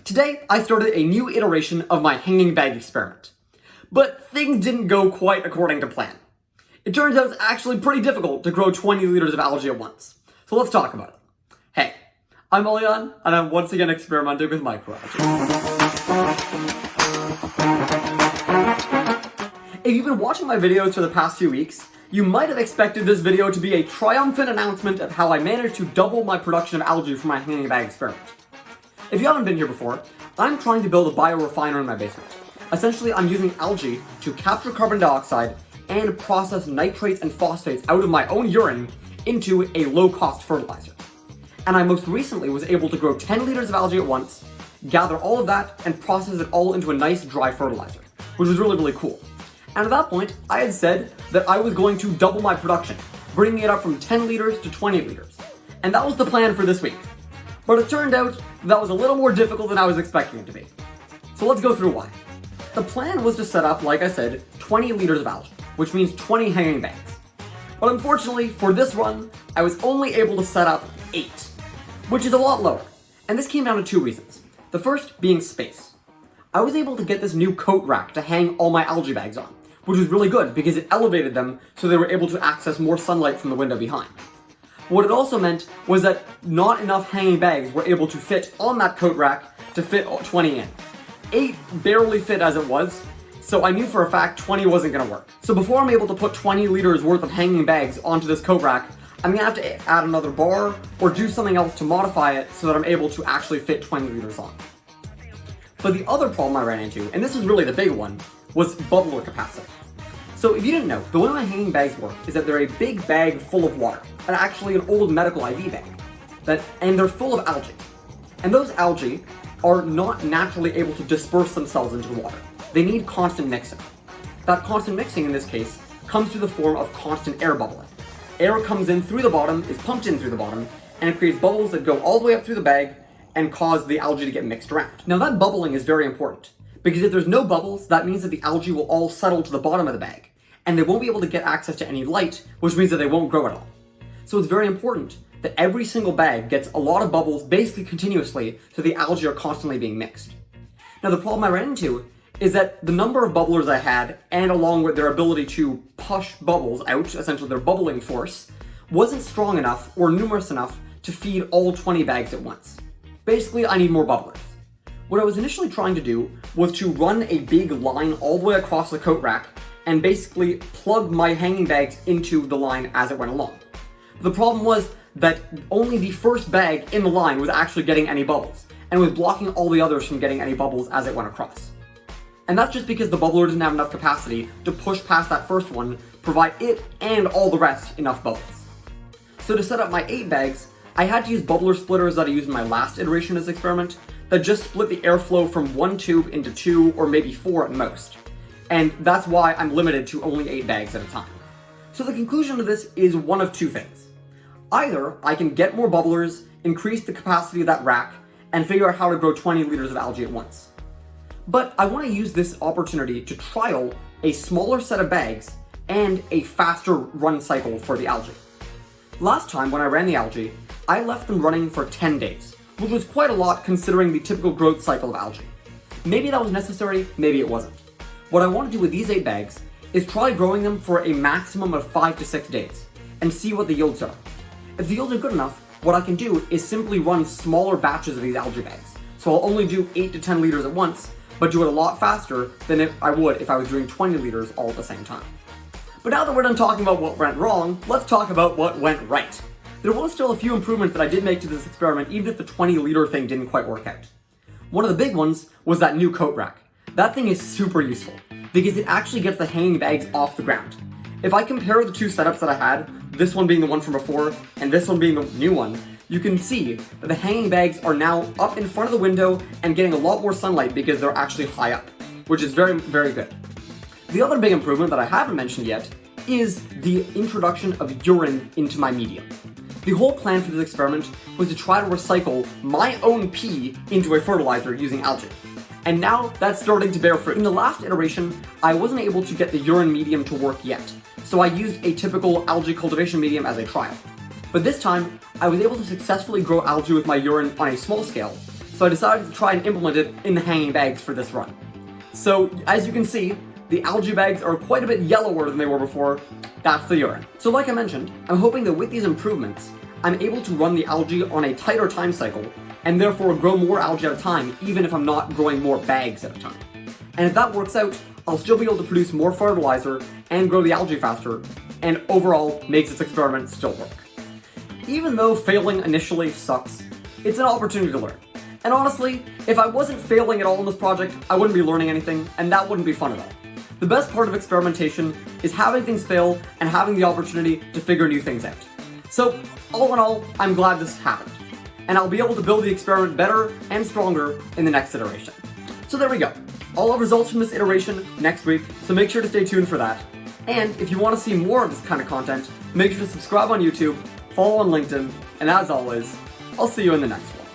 Today, I started a new iteration of my hanging bag experiment. But things didn't go quite according to plan. It turns out it's actually pretty difficult to grow 20 liters of algae at once. So let's talk about it. Hey, I'm Olian, and I'm once again experimenting with microalgae. If you've been watching my videos for the past few weeks, you might have expected this video to be a triumphant announcement of how I managed to double my production of algae for my hanging bag experiment. If you haven't been here before, I'm trying to build a biorefiner in my basement. Essentially, I'm using algae to capture carbon dioxide and process nitrates and phosphates out of my own urine into a low-cost fertilizer. And I most recently was able to grow 10 liters of algae at once, gather all of that, and process it all into a nice dry fertilizer, which was really, really cool. And at that point, I had said that I was going to double my production, bringing it up from 10 liters to 20 liters. And that was the plan for this week. But it turned out that was a little more difficult than I was expecting it to be. So let's go through why. The plan was to set up, like I said, 20 liters of algae, which means 20 hanging bags. But unfortunately, for this run, I was only able to set up 8, which is a lot lower. And this came down to 2 reasons. The first being space. I was able to get this new coat rack to hang all my algae bags on, which was really good because it elevated them so they were able to access more sunlight from the window behind. What it also meant was that not enough hanging bags were able to fit on that coat rack to fit 20 in. 8 barely fit as it was, so I knew for a fact 20 wasn't going to work. So before I'm able to put 20 liters worth of hanging bags onto this coat rack, I'm going to have to add another bar or do something else to modify it so that I'm able to actually fit 20 liters on. But the other problem I ran into, and this was really the big one, was bubbler capacity. So if you didn't know, the way my hanging bags work is that they're a big bag full of water, and actually an old medical IV bag, and they're full of algae. And those algae are not naturally able to disperse themselves into the water. They need constant mixing. That constant mixing in this case comes through the form of constant air bubbling. Air comes in through the bottom, is pumped in through the bottom, and it creates bubbles that go all the way up through the bag and cause the algae to get mixed around. Now that bubbling is very important, because if there's no bubbles, that means that the algae will all settle to the bottom of the bag, and they won't be able to get access to any light, which means that they won't grow at all. So it's very important that every single bag gets a lot of bubbles basically continuously so the algae are constantly being mixed. Now the problem I ran into is that the number of bubblers I had, and along with their ability to push bubbles out, essentially their bubbling force, wasn't strong enough or numerous enough to feed all 20 bags at once. Basically, I need more bubblers. What I was initially trying to do was to run a big line all the way across the coat rack and basically plug my hanging bags into the line as it went along. The problem was that only the first bag in the line was actually getting any bubbles, and was blocking all the others from getting any bubbles as it went across. And that's just because the bubbler didn't have enough capacity to push past that first one, provide it and all the rest enough bubbles. So to set up my 8 bags, I had to use bubbler splitters that I used in my last iteration of this experiment that just split the airflow from 1 tube into 2 or maybe 4 at most. And that's why I'm limited to only 8 bags at a time. So the conclusion of this is one of 2 things. Either I can get more bubblers, increase the capacity of that rack, and figure out how to grow 20 liters of algae at once. But I want to use this opportunity to trial a smaller set of bags and a faster run cycle for the algae. Last time when I ran the algae, I left them running for 10 days, which was quite a lot considering the typical growth cycle of algae. Maybe that was necessary, maybe it wasn't. What I want to do with these 8 bags is try growing them for a maximum of 5 to 6 days, and see what the yields are. If the yields are good enough, what I can do is simply run smaller batches of these algae bags. So I'll only do 8 to 10 liters at once, but do it a lot faster than I would if I was doing 20 liters all at the same time. But now that we're done talking about what went wrong, let's talk about what went right. There was still a few improvements that I did make to this experiment, even if the 20 liter thing didn't quite work out. One of the big ones was that new coat rack. That thing is super useful, because it actually gets the hanging bags off the ground. If I compare the 2 setups that I had, this one being the one from before, and this one being the new one, you can see that the hanging bags are now up in front of the window and getting a lot more sunlight because they're actually high up, which is very, very good. The other big improvement that I haven't mentioned yet is the introduction of urine into my medium. The whole plan for this experiment was to try to recycle my own pee into a fertilizer using algae. And now that's starting to bear fruit. In the last iteration, I wasn't able to get the urine medium to work yet, so I used a typical algae cultivation medium as a trial. But this time, I was able to successfully grow algae with my urine on a small scale, so I decided to try and implement it in the hanging bags for this run. So, as you can see, the algae bags are quite a bit yellower than they were before. That's the urine. So like I mentioned, I'm hoping that with these improvements, I'm able to run the algae on a tighter time cycle, and therefore grow more algae at a time, even if I'm not growing more bags at a time. And if that works out, I'll still be able to produce more fertilizer and grow the algae faster, and overall makes this experiment still work. Even though failing initially sucks, it's an opportunity to learn. And honestly, if I wasn't failing at all in this project, I wouldn't be learning anything, and that wouldn't be fun at all. The best part of experimentation is having things fail and having the opportunity to figure new things out. So, all in all, I'm glad this happened. And I'll be able to build the experiment better and stronger in the next iteration. So there we go. I'll have results from this iteration next week, so make sure to stay tuned for that. And if you want to see more of this kind of content, make sure to subscribe on YouTube, follow on LinkedIn, and as always, I'll see you in the next one.